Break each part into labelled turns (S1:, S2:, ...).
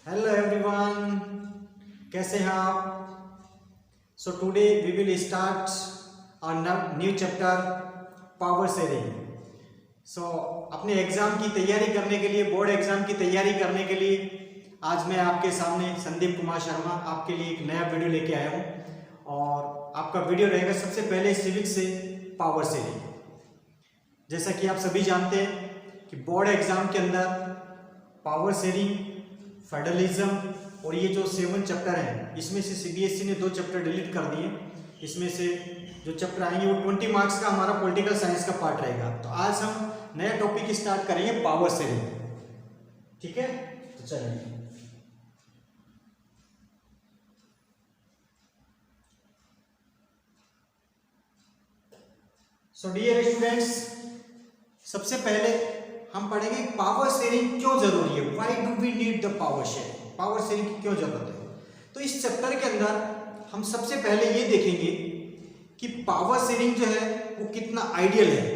S1: Hello everyone, कैसे हैं आप? So today we will start new chapter power sharing. So अपने एग्जाम की तैयारी करने के लिए, बोर्ड एग्जाम की तैयारी करने के लिए आज मैं आपके सामने संदीप कुमार शर्मा आपके लिए एक नया वीडियो लेके आया हूँ। और आपका वीडियो रहेगा सबसे पहले सिविक्स से पावर शेयरिंग। जैसा कि आप सभी जानते हैं कि बोर्ड एग्जाम के अंदर पावर शेयरिंग, फेडरलिज्म और ये जो 7 चैप्टर हैं, इसमें से सीबीएसई ने 2 चैप्टर डिलीट कर दिए। इसमें से जो चैप्टर आएंगे वो 20 मार्क्स का हमारा पॉलिटिकल साइंस का पार्ट रहेगा। तो आज हम नया टॉपिक स्टार्ट करेंगे पावर शेयरिंग। ठीक है, तो चलिए। सो डियर स्टूडेंट्स, सबसे पहले हम पढ़ेंगे पावर शेयरिंग क्यों जरूरी है। Why do we need the power sharing? Power sharing की क्यों जरूरत है? तो इस चैप्टर के अंदर हम सबसे पहले ये देखेंगे कि पावर शेयरिंग जो है वो कितना आइडियल है,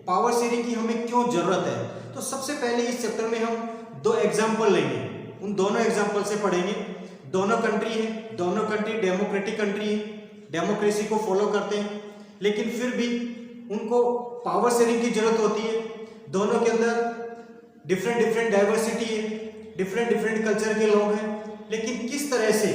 S1: पावर शेयरिंग की हमें क्यों जरूरत है। तो सबसे पहले इस चैप्टर में हम 2 एग्जाम्पल लेंगे, उन दोनों एग्जाम्पल से पढ़ेंगे। दोनों कंट्री है, दोनों कंट्री डेमोक्रेटिक कंट्री है, डेमोक्रेसी को फॉलो करते हैं, लेकिन फिर भी उनको पावर शेयरिंग की जरूरत होती है। दोनों के अंदर डिफरेंट डाइवर्सिटी है, डिफरेंट कल्चर के लोग हैं, लेकिन किस तरह से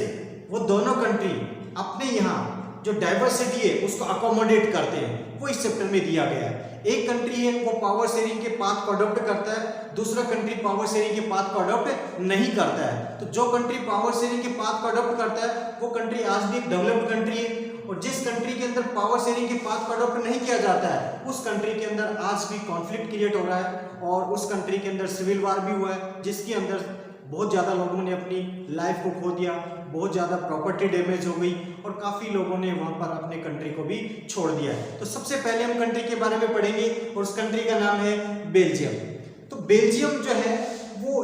S1: वो दोनों कंट्री अपने यहाँ जो डाइवर्सिटी है उसको अकोमोडेट करते हैं, वो इस चैप्टर में दिया गया है। एक कंट्री है वो पावर शेयरिंग के पाथ को अडॉप्ट करता है, दूसरा कंट्री पावर शेयरिंग के पाथ को अडॉप्ट नहीं करता है। तो जो कंट्री पावर शेयरिंग के पाथ को अडॉप्ट करता है वो कंट्री आज भी एक डेवलप्ड कंट्री है, और जिस कंट्री के अंदर पावर शेयरिंग के पाथ को अडॉप्ट नहीं किया जाता है उस कंट्री के अंदर आज भी कॉन्फ्लिक्ट क्रिएट हो रहा है, और उस कंट्री के अंदर सिविल वार भी हुआ है, जिसके अंदर बहुत ज़्यादा लोगों ने अपनी लाइफ को खो दिया, बहुत ज़्यादा प्रॉपर्टी डैमेज हो गई, और काफ़ी लोगों ने वहाँ पर अपने कंट्री को भी छोड़ दिया है। तो सबसे पहले हम कंट्री के बारे में पढ़ेंगे, और उस कंट्री का नाम है बेल्जियम। तो बेल्जियम जो है वो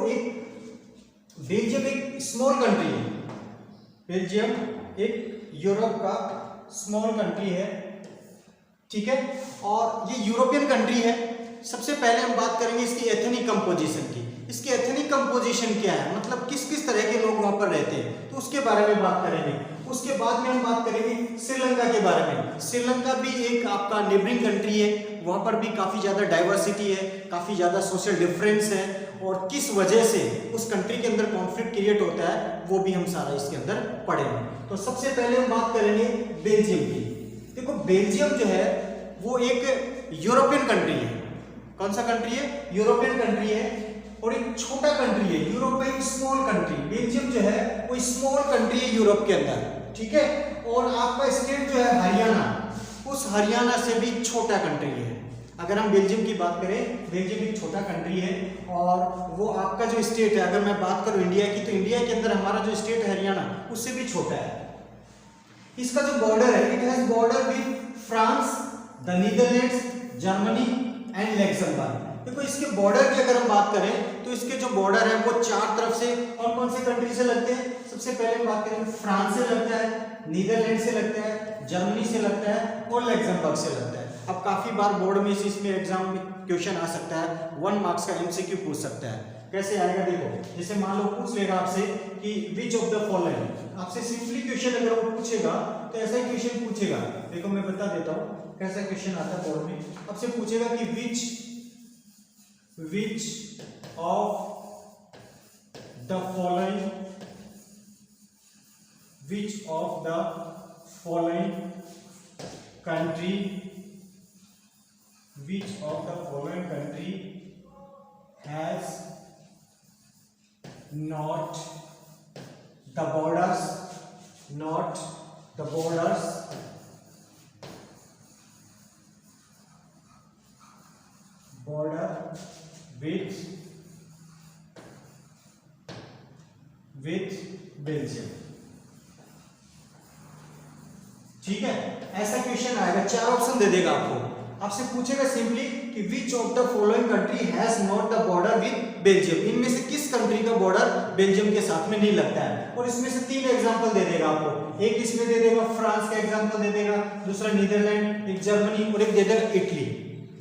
S1: बेल्जियम एक स्मॉल कंट्री है। बेल्जियम एक यूरोप का स्मॉल कंट्री है, ठीक है, और ये यूरोपियन कंट्री है। सबसे पहले हम बात करेंगे इसकी एथनिक कंपोजिशन की। इसकी एथनिक कंपोजिशन क्या है, मतलब किस किस तरह के लोग वहां पर रहते हैं, तो उसके बारे में बात करेंगे। उसके बाद में हम बात करेंगे श्रीलंका के बारे में। श्रीलंका भी एक आपका नेबरिंग कंट्री है, वहां पर भी काफी ज्यादा डाइवर्सिटी है, काफी ज्यादा सोशल डिफरेंस है, और किस वजह से उस कंट्री के अंदर कॉन्फ्लिक्ट क्रिएट होता है वो भी हम सारा इसके अंदर पढ़ेंगे। तो सबसे पहले हम बात करेंगे बेल्जियम की। देखो, बेल्जियम जो है वो एक यूरोपियन कंट्री है। कौन सा कंट्री है? यूरोपियन कंट्री है, और एक छोटा कंट्री है, यूरोप में एक स्मॉल कंट्री। बेल्जियम जो है वो स्मॉल कंट्री है यूरोप के अंदर, ठीक है। और आपका स्टेट जो है हरियाणा, उस हरियाणा से भी छोटा कंट्री है। अगर हम बेल्जियम की बात करें, बेल्जियम एक छोटा कंट्री है, और वो आपका जो स्टेट है, अगर मैं बात करूं इंडिया की, तो इंडिया के अंदर हमारा जो स्टेट है हरियाणा, उससे भी छोटा है। इसका जो बॉर्डर है, it has border with France, the Netherlands, Germany and Luxembourg. देखो, इसके बॉर्डर की अगर हम बात करें तो इसके जो बॉर्डर है वो 4 तरफ से कौन से कंट्री से लगते हैं? सबसे पहले हम बात करेंगे फ्रांस से लगता है, नीदरलैंड से लगता है, जर्मनी से लगता है, और लग्जमबर्ग से लगता है। अब काफी बार बोर्ड में इसमें एग्जाम में क्वेश्चन आ सकता है, 1 मार्क्स का एमसीक्यू पूछ सकता है। कैसे आएगा? देखो, जैसे मान लो पूछ लेगा आपसे कि विच ऑफ द फॉलोइंग, आपसे सिंपली क्वेश्चन अगर वो पूछेगा तो ऐसा ही क्वेश्चन पूछेगा। देखो, मैं बता देता हूँ कैसा क्वेश्चन आता है बोर्ड में। आपसे पूछेगा कि which of the following country has not the borders border with Belgium, ठीक है। ऐसा क्वेश्चन आएगा, 4 ऑप्शन दे देगा आपको। आपसे पूछेगा सिंपली कि which of the following country has not the border with Belgium, इनमें से किस कंट्री का बॉर्डर बेल्जियम के साथ में नहीं लगता है। और इसमें से 3 एग्जांपल दे देगा आपको। एक इसमें दे देगा फ्रांस का एग्जांपल दे देगा, दूसरा नीदरलैंड, एक जर्मनी, और एक दे देगा इटली,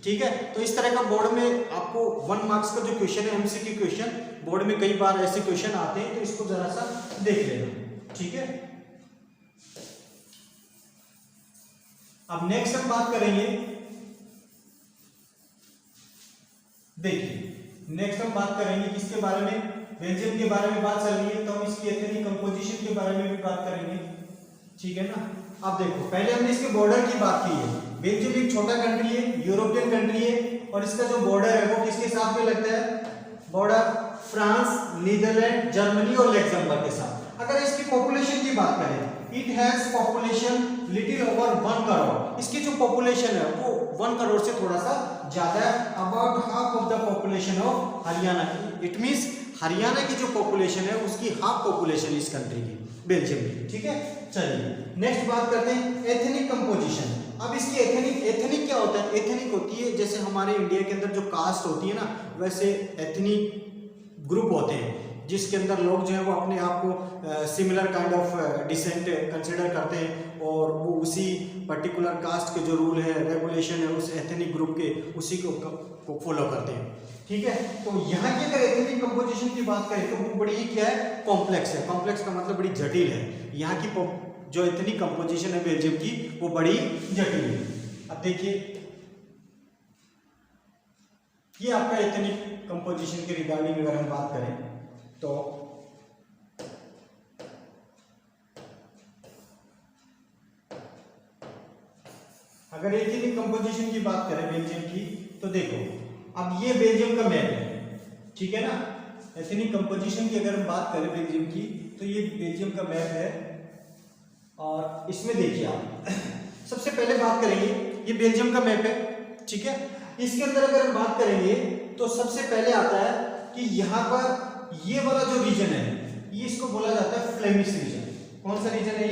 S1: ठीक है। तो इस तरह का बोर्ड में आपको 1 मार्क्स का जो क्वेश्चन है, एमसीक्यू क्वेश्चन, बोर्ड में कई बार ऐसे क्वेश्चन आते हैं, तो इसको जरा सा देख लेना, ठीक है। अब नेक्स्ट हम बात करेंगे, देखिए नेक्स्ट हम बात करेंगे किसके बारे में, बेल्जियम के बारे में बात चल रही है, तो हम इसकी एथनिक कंपोजिशन के बारे में भी बात करेंगे, ठीक है ना। अब देखो, पहले हमने इसके बॉर्डर की बात की है। बेल्जियम एक छोटा कंट्री है, यूरोपियन कंट्री है, और इसका जो बॉर्डर है वो किसके साथ में लगता है, बॉर्डर फ्रांस, नीदरलैंड, जर्मनी और लग्जमबर्ग के साथ। अगर इसकी पॉपुलेशन की बात करें, it has population little over 1 crore. इसकी जो पॉपुलेशन है वो 1 करोड़ से थोड़ा सा ज्यादा है, about half of the population of Haryana की। इट मींस हरियाणा की जो पॉपुलेशन है उसकी हाफ पॉपुलेशन इस कंट्री की, बेल्जियम की, ठीक है। चलिए नेक्स्ट बात करते हैं एथनिक कंपोजिशन। अब इसकी एथनिक क्या होता है, एथनिक होती है जैसे हमारे इंडिया के अंदर जो कास्ट होती है ना, वैसे एथनिक ग्रुप होते हैं जिसके अंदर लोग जो है वो अपने आप को similar kind of descent consider करते हैं, और वो उसी पर्टिकुलर कास्ट के जो रूल है, रेगुलेशन है, उस एथनिक ग्रुप के उसी को फॉलो करते हैं, ठीक है। तो यहाँ की अगर एथनिक कंपोजिशन की बात करें तो वो बड़ी ही क्या है, कॉम्प्लेक्स है। कॉम्प्लेक्स का मतलब बड़ी जटिल है। यहाँ की जो एथनिक कंपोजिशन है बेल्जियम की वो बड़ी जटिल है। अब देखिए ये आपका एथनिक कंपोजिशन के रिगार्डिंग अगर हम बात करें तो अगर एथनिक कंपोजिशन की बात करें बेल्जियम की, तो देखो अब ये बेल्जियम का मैप है, ठीक है ना। एथनिक कंपोजिशन की अगर हम बात करें बेल्जियम की, तो ये बेल्जियम का मैप है, और इसमें देखिए आप सबसे पहले बात करेंगे, ये बेल्जियम का मैप है, ठीक है। इसके अंदर अगर हम बात करेंगे तो सबसे पहले आता है कि यहाँ पर ये वाला जो रीजन है, ये इसको बोला जाता है फ्लेमिश रीजन। कौन सा रीजन है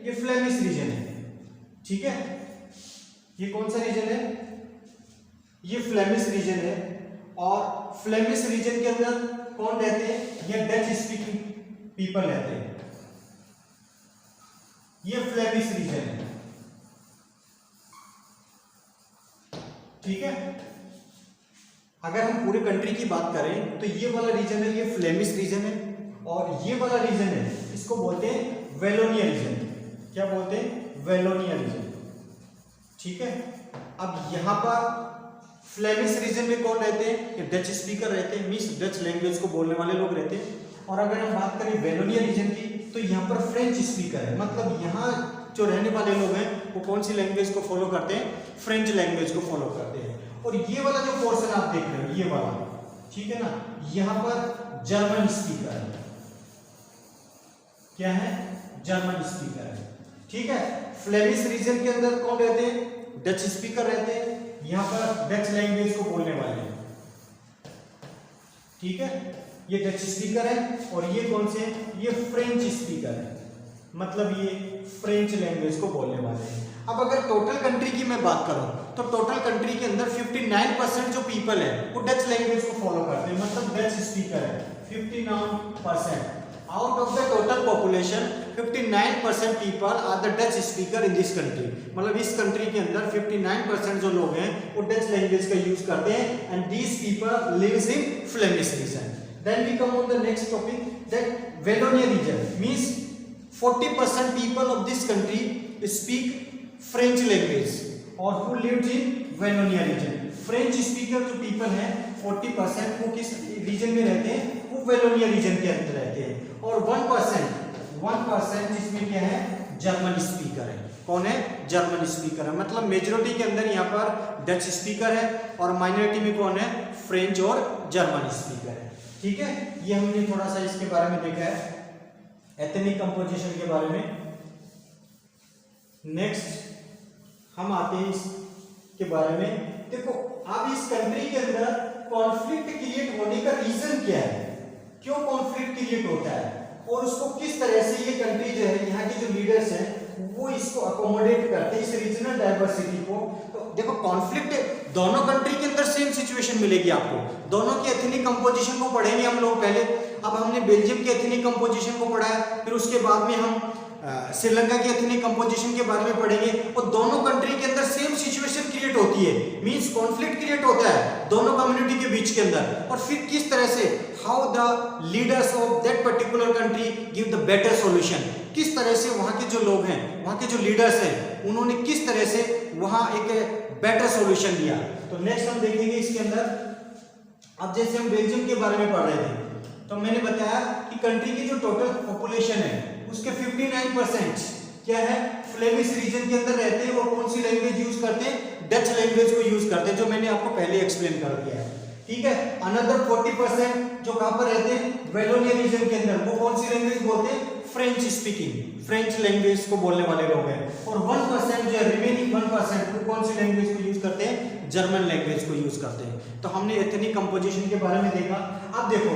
S1: ये फ्लेमिश रीजन है, ठीक है। ये कौन सा रीजन है, ये फ्लेमिश रीजन है। और फ्लेमिश रीजन के अंदर कौन रहते हैं, ये डच स्पीकिंग पीपल रहते हैं, ये फ्लेमिश रीजन है, ठीक है। अगर हम पूरी कंट्री की बात करें तो ये वाला रीजन है, ये फ्लेमिश रीजन है, और ये वाला रीजन है इसको बोलते हैं वेलोनिया रीजन। क्या बोलते हैं, वेलोनिया रीजन, ठीक है। अब यहाँ पर फ्लेमिश रीजन में कौन रहते हैं, ये डच स्पीकर रहते हैं, मींस डच लैंग्वेज को बोलने वाले लोग रहते हैं। और अगर हम बात करें वेलोनिया रीजन की, तो यहाँ पर फ्रेंच स्पीकर है, मतलब यहाँ जो रहने वाले लोग हैं वो कौन सी लैंग्वेज को फॉलो करते हैं, फ्रेंच लैंग्वेज को फॉलो करते हैं। और ये वाला जो पोर्शन आप देख रहे हो, ये वाला, ठीक है ना, यहाँ पर जर्मन स्पीकर है। क्या है, जर्मन स्पीकर है, ठीक है। फ्लेमिश रीजन के अंदर कौन रहते हैं, डच स्पीकर रहते हैं, यहाँ पर डच लैंग्वेज को बोलने वाले, ठीक है। ये डच स्पीकर है, और ये कौन से, ये फ्रेंच स्पीकर है, मतलब ये फ्रेंच लैंग्वेज को बोलने वाले हैं। अब अगर टोटल कंट्री की मैं बात करूं तो टोटल कंट्री के अंदर 59% जो पीपल है वो डच लैंग्वेज को फॉलो करते हैं, मतलब डच स्पीकर है 59%। Out of the total population 59% people are the Dutch speaker in this country, मतलब इस कंट्री के अंदर 59% जो लोग हैं वो डच लैंग्वेज का यूज करते हैं, and these people lives in Flemish region. Then we come on the next topic, that Wallonia region means 40% people of this country speak French language, और who lives in Wallonia region। French speaker जो people हैं 40% वो किस reason में रहते हैं, वो Wallonia reason के अंदर रहते हैं। और 1% जिसमें क्या है, जर्मन स्पीकर है। कौन है, जर्मन स्पीकर है, मतलब मेजोरिटी के अंदर यहाँ पर डच स्पीकर है, और माइनॉरिटी में कौन है, फ्रेंच और जर्मन स्पीकर है, ठीक है। ये हमने थोड़ा सा इसके बारे में देखा है, एथनिक कंपोजिशन के बारे में। नेक्स्ट हम आते हैं इसके बारे में। देखो अब इस कंट्री के अंदर कॉन्फ्लिक्ट क्रिएट होने का रीजन क्या है, क्यों कॉन्फ्लिक्ट क्रिएट होता है, और उसको किस तरह से ये कंट्री जो है, यहाँ के जो लीडर्स हैं वो इसको अकोमोडेट करते हैं, इस रीजनल डाइवर्सिटी को। तो देखो कॉन्फ्लिक्ट दोनों कंट्री के अंदर सेम सिचुएशन मिलेगी आपको, दोनों की एथनिक कंपोजिशन को पढ़ेंगे हम लोग पहले। अब हमने बेल्जियम के एथनिक कंपोजिशन को पढ़ा है, फिर उसके बाद में हम श्रीलंका की एथनिक कंपोजिशन के बारे में पढ़ेंगे और दोनों कंट्री के अंदर सेम सिचुएशन क्रिएट होती है, मींस कॉन्फ्लिक्ट क्रिएट होता है दोनों कम्युनिटी के बीच के अंदर, और फिर किस तरह से how the leaders of that particular country give the better solution, किस तरह से वहां के जो लोग हैं, वहां के जो लीडर्स हैं, उन्होंने किस तरह से वहां एक बेटर सॉल्यूशन दिया। तो नेक्स्ट हम देखेंगे इसके अंदर। अब जैसे हम बेल्जियम के बारे में पढ़ रहे थे तो मैंने बताया कि कंट्री की जो टोटल पॉपुलेशन है उसके 59% क्या है फ्लेमिश रीजन के अंदर रहते हैं। वो कौन सी लैंग्वेज यूज करते हैं, डच लैंग्वेज को यूज करते हैं, जो मैंने आपको पहले एक्सप्लेन कर दिया है, ठीक है। अनदर 40% जो कहां पर रहते हैं, वेलोनिया रीजन के अंदर, वो कौन सी लैंग्वेज बोलते हैं, फ्रेंच स्पीकिंग, फ्रेंच लैंग्वेज को बोलने वाले लोग हैं। और 1% जो है रिमेनिंग 1% वो कौन सी लैंग्वेज को यूज करते हैं, जर्मन लैंग्वेज को यूज करते हैं। तो हमने एथनिक कंपोजिशन के बारे में देखा। अब देखो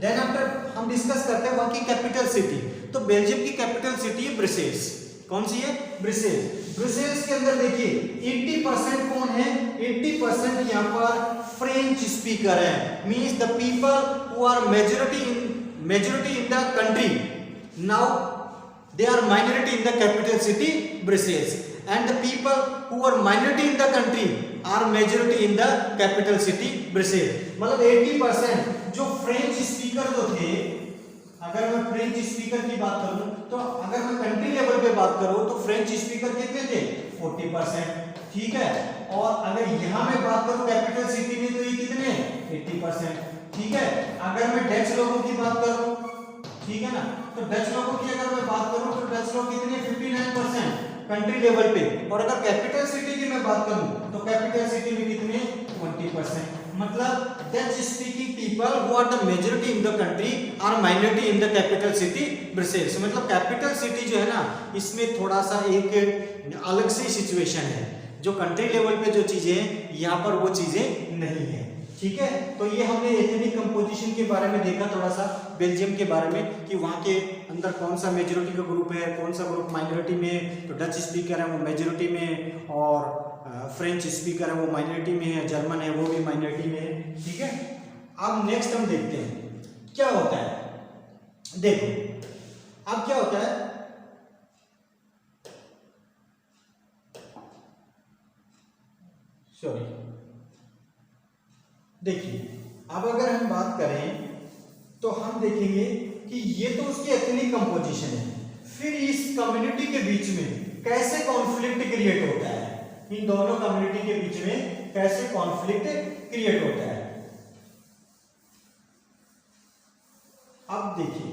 S1: देन आफ्टर हम डिस्कस करते हैं वहां की कैपिटल सिटी। तो बेल्जियम की कैपिटल सिटी है ब्रसेल्स। कौन सी है, ब्रसेल्स। ब्रसेल्स के अंदर देखिए 80% कौन है, 80% यहाँ पर फ्रेंच स्पीकर है, means the people who are majority in the country, now they are minority in the capital city Brussels, and the people who are minority in the country are majority in the capital city Brussels। मतलब 80% जो French speaker जो थे, अगर मैं French speaker की बात करूं तो अगर मैं कंट्री लेवल पे बात करूं तो फ्रेंच स्पीकर कितने थे, 40%, ठीक है। और अगर यहां मैं बात करूं कैपिटल सिटी में तो ये कितने, 80%, ठीक है। अगर मैं डच लोगों की बात करूं, ठीक है ना, तो डच लोगों की अगर मैं बात करूं तो डच लोग कितने, 59% कंट्री लेवल पे। और अगर कैपिटल सिटी की मैं बात करूं तो कैपिटल सिटी में कितने, 20%। मतलब Dutch speaking people who are the majority in the country are minority in the capital city Brussels. मतलब कैपिटल सिटी जो है ना, इसमें थोड़ा सा एक अलग सी सिचुएशन है, जो कंट्री लेवल पे जो चीजें हैं यहाँ पर वो चीजें नहीं है, ठीक है। तो ये हमने एथनिक कंपोजिशन के बारे में देखा, थोड़ा सा बेल्जियम के बारे में कि वहाँ के अंदर कौन सा मेजॉरिटी का ग्रुप है, कौन सा ग्रुप माइनॉरिटी में। तो डच स्पीकर है वो मेजॉरिटी में, और फ्रेंच स्पीकर है वो माइनॉरिटी में है, जर्मन है वो भी माइनॉरिटी में है, ठीक है। अब नेक्स्ट हम देखते हैं क्या होता है। देखो अब क्या होता है, सॉरी देखिए, अब अगर हम बात करें तो हम देखेंगे कि ये तो उसकी एथनिक कंपोजिशन है, फिर इस कम्युनिटी के बीच में कैसे कॉन्फ्लिक्ट क्रिएट होता है, इन दोनों कम्युनिटी के बीच में कैसे कॉन्फ्लिक्ट क्रिएट होता है। अब देखिए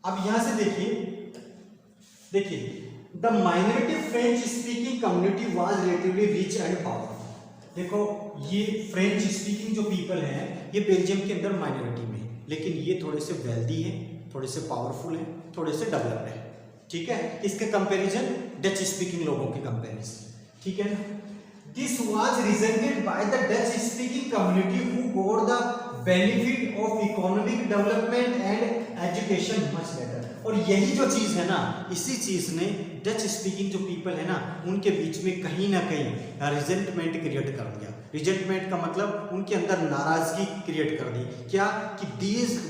S1: अब यहां से देखिए the minority French speaking community was relatively rich and powerful. देखो ये फ्रेंच स्पीकिंग जो पीपल हैं ये बेल्जियम के अंदर माइनॉरिटी में, लेकिन ये थोड़े से वेल्दी हैं, थोड़े से पावरफुल हैं, थोड़े से डेवलप्ड हैं, ठीक है। इसके कंपैरिजन डच स्पीकिंग लोगों के कंपैरिजन, ठीक है ना। This was resulted by the Dutch speaking community who got the benefit of economic development and education much better. और यही जो चीज है ना, इसी चीज ने डच स्पीकिंग जो पीपल है ना उनके बीच में कहीं ना कहीं रिजेंटमेंट क्रिएट कर दिया। रिजेंटमेंट का मतलब उनके अंदर नाराजगी क्रिएट कर दी, क्या कि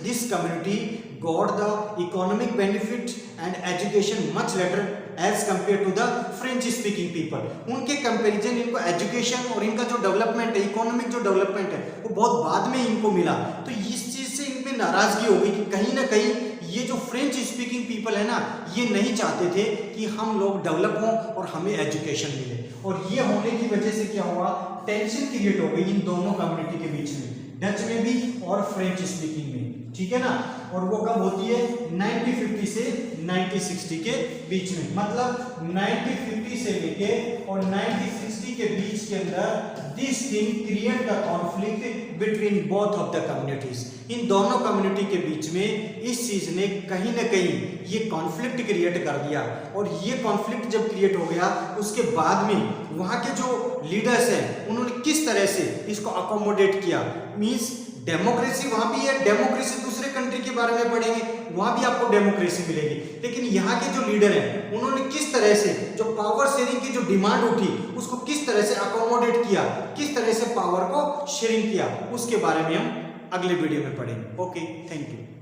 S1: this community got the economic benefit and education much later as compare to the French speaking people. उनके कंपैरिजन इनको एजुकेशन और इनका जो डेवलपमेंट है, इकोनॉमिक जो डेवलपमेंट है वो बहुत बाद में इनको मिला। तो इस चीज से इनमें नाराजगी हो गई कि कहीं ना कहीं ये जो फ्रेंच स्पीकिंग पीपल है ना ये नहीं चाहते थे कि हम लोग डेवलप हों और हमें एजुकेशन मिले। और ये होने की वजह से क्या हुआ, टेंशन क्रिएट हो गई इन दोनों कम्युनिटी के बीच में, डच में भी और फ्रेंच स्पीकिंग में, ठीक है ना। और वो कब होती है, 1950 से 1960 के बीच में। मतलब 1950 से लेके और 1960 के बीच के अंदर this thing create the conflict between both of the communities. इन दोनों कम्युनिटी के बीच में इस चीज ने कहीं ना कहीं ये कॉन्फ्लिक्ट क्रिएट कर दिया। और ये कॉन्फ्लिक्ट जब क्रिएट हो गया उसके बाद में वहां के जो लीडर्स हैं उन्होंने किस तरह से इसको अकोमोडेट किया। मींस डेमोक्रेसी वहां भी है, डेमोक्रेसी दूसरे कंट्री के बारे में पढ़ेंगे, वहां भी आपको डेमोक्रेसी मिलेगी, लेकिन यहाँ के जो लीडर हैं उन्होंने किस तरह से जो पावर शेयरिंग की जो डिमांड उठी उसको किस तरह से अकोमोडेट किया, किस तरह से पावर को शेयरिंग किया, उसके बारे में हम अगले वीडियो में पढ़ेंगे। Okay, thank you.